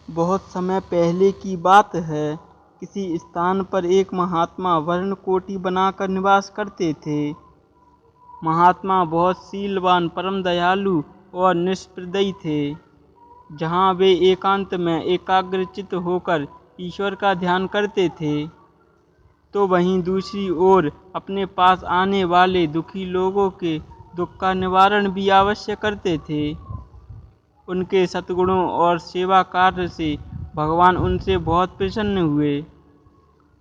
बहुत समय पहले की बात है। किसी स्थान पर एक महात्मा वर्णकोटि बनाकर निवास करते थे। महात्मा बहुत शीलवान, परम दयालु और निष्प्रदयी थे। जहाँ वे एकांत में एकाग्रचित्त होकर ईश्वर का ध्यान करते थे, तो वहीं दूसरी ओर अपने पास आने वाले दुखी लोगों के दुख का निवारण भी अवश्य करते थे। उनके सद्गुणों और सेवा कार्य से भगवान उनसे बहुत प्रसन्न हुए।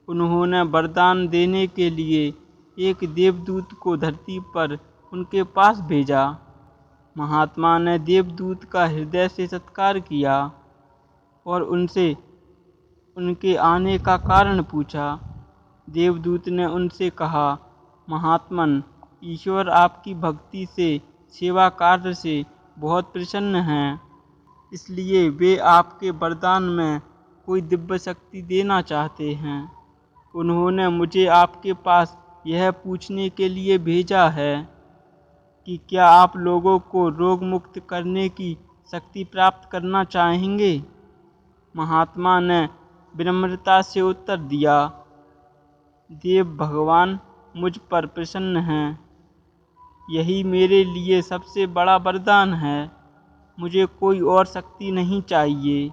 उन्होंने वरदान देने के लिए एक देवदूत को धरती पर उनके पास भेजा। महात्मा ने देवदूत का हृदय से सत्कार किया और उनसे उनके आने का कारण पूछा। देवदूत ने उनसे कहा, महात्मन, ईश्वर आपकी भक्ति से, सेवा कार्य से बहुत प्रसन्न हैं, इसलिए वे आपके वरदान में कोई दिव्य शक्ति देना चाहते हैं। उन्होंने मुझे आपके पास यह पूछने के लिए भेजा है कि क्या आप लोगों को रोग मुक्त करने की शक्ति प्राप्त करना चाहेंगे। महात्मा ने विनम्रता से उत्तर दिया, देव भगवान मुझ पर प्रसन्न हैं। यही मेरे लिए सबसे बड़ा वरदान है। मुझे कोई और शक्ति नहीं चाहिए।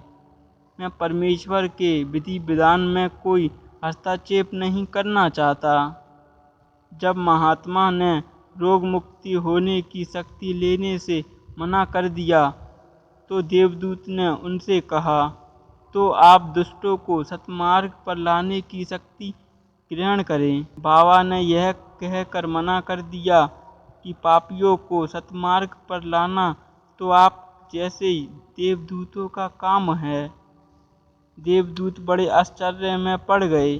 मैं परमेश्वर के विधि विधान में कोई हस्तक्षेप नहीं करना चाहता। जब महात्मा ने रोग मुक्ति होने की शक्ति लेने से मना कर दिया, तो देवदूत ने उनसे कहा, तो आप दुष्टों को सत्मार्ग पर लाने की शक्ति ग्रहण करें। बाबा ने यह कहकर मना कर दिया कि पापियों को सत्मार्ग पर लाना तो आप जैसे देवदूतों का काम है। देवदूत बड़े आश्चर्य में पड़ गए।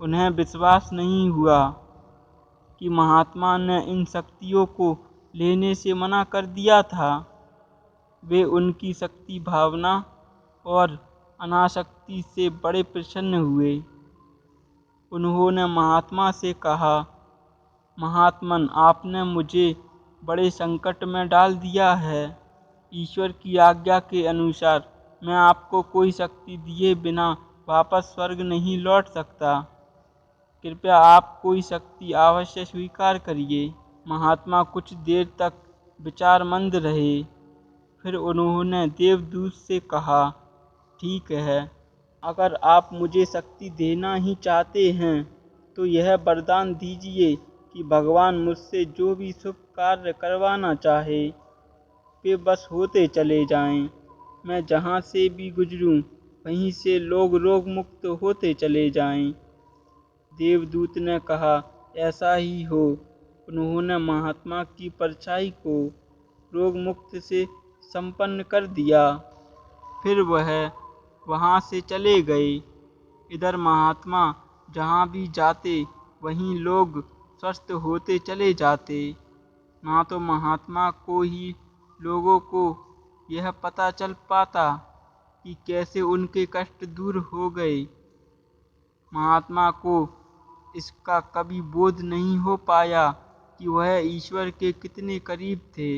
उन्हें विश्वास नहीं हुआ कि महात्मा ने इन शक्तियों को लेने से मना कर दिया था। वे उनकी शक्ति भावना और अनासक्ति से बड़े प्रसन्न हुए। उन्होंने महात्मा से कहा, महात्मन, आपने मुझे बड़े संकट में डाल दिया है। ईश्वर की आज्ञा के अनुसार मैं आपको कोई शक्ति दिए बिना वापस स्वर्ग नहीं लौट सकता। कृपया आप कोई शक्ति अवश्य स्वीकार करिए। महात्मा कुछ देर तक विचारमंद रहे। फिर उन्होंने देवदूत से कहा, ठीक है, अगर आप मुझे शक्ति देना ही चाहते हैं तो यह वरदान दीजिए कि भगवान मुझसे जो भी शुभ कार्य करवाना चाहे वे बस होते चले जाएं। मैं जहाँ से भी गुजरूं वहीं से लोग रोग मुक्त होते चले जाएं। देवदूत ने कहा, ऐसा ही हो। उन्होंने महात्मा की परछाई को रोग मुक्त से संपन्न कर दिया। फिर वह वहाँ से चले गए। इधर महात्मा जहाँ भी जाते वहीं लोग स्वस्थ होते चले जाते। ना तो महात्मा को ही लोगों को यह पता चल पाता कि कैसे उनके कष्ट दूर हो गए। महात्मा को इसका कभी बोध नहीं हो पाया कि वह ईश्वर के कितने करीब थे।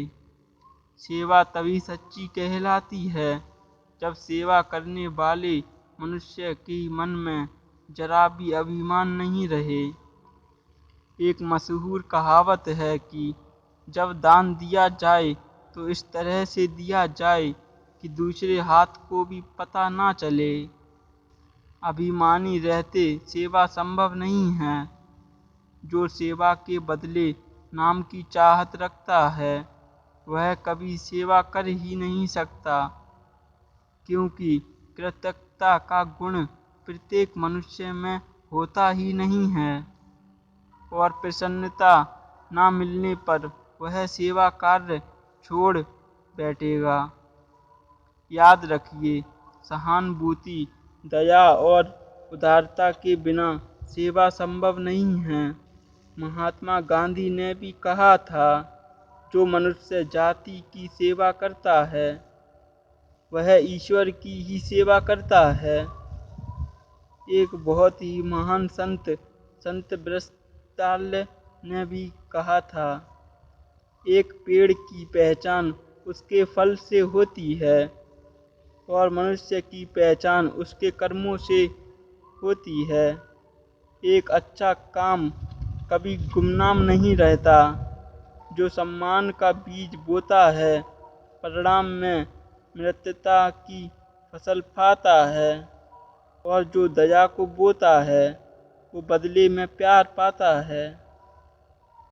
सेवा तभी सच्ची कहलाती है जब सेवा करने वाले मनुष्य के मन में जरा भी अभिमान नहीं रहे। एक मशहूर कहावत है कि जब दान दिया जाए तो इस तरह से दिया जाए कि दूसरे हाथ को भी पता ना चले। अभिमानी रहते सेवा संभव नहीं है। जो सेवा के बदले नाम की चाहत रखता है वह कभी सेवा कर ही नहीं सकता, क्योंकि कृतज्ञता का गुण प्रत्येक मनुष्य में होता ही नहीं है और प्रसन्नता न मिलने पर वह सेवा कार्य छोड़ बैठेगा। याद रखिए, सहानुभूति, दया और उदारता के बिना सेवा संभव नहीं है। महात्मा गांधी ने भी कहा था, जो मनुष्य जाति की सेवा करता है वह ईश्वर की ही सेवा करता है। एक बहुत ही महान संत ब्रह्मचार्य ने भी कहा था, एक पेड़ की पहचान उसके फल से होती है और मनुष्य की पहचान उसके कर्मों से होती है। एक अच्छा काम कभी गुमनाम नहीं रहता। जो सम्मान का बीज बोता है, परिणाम में मित्रता की फसल पाता है, और जो दया को बोता है, वो बदले में प्यार पाता है।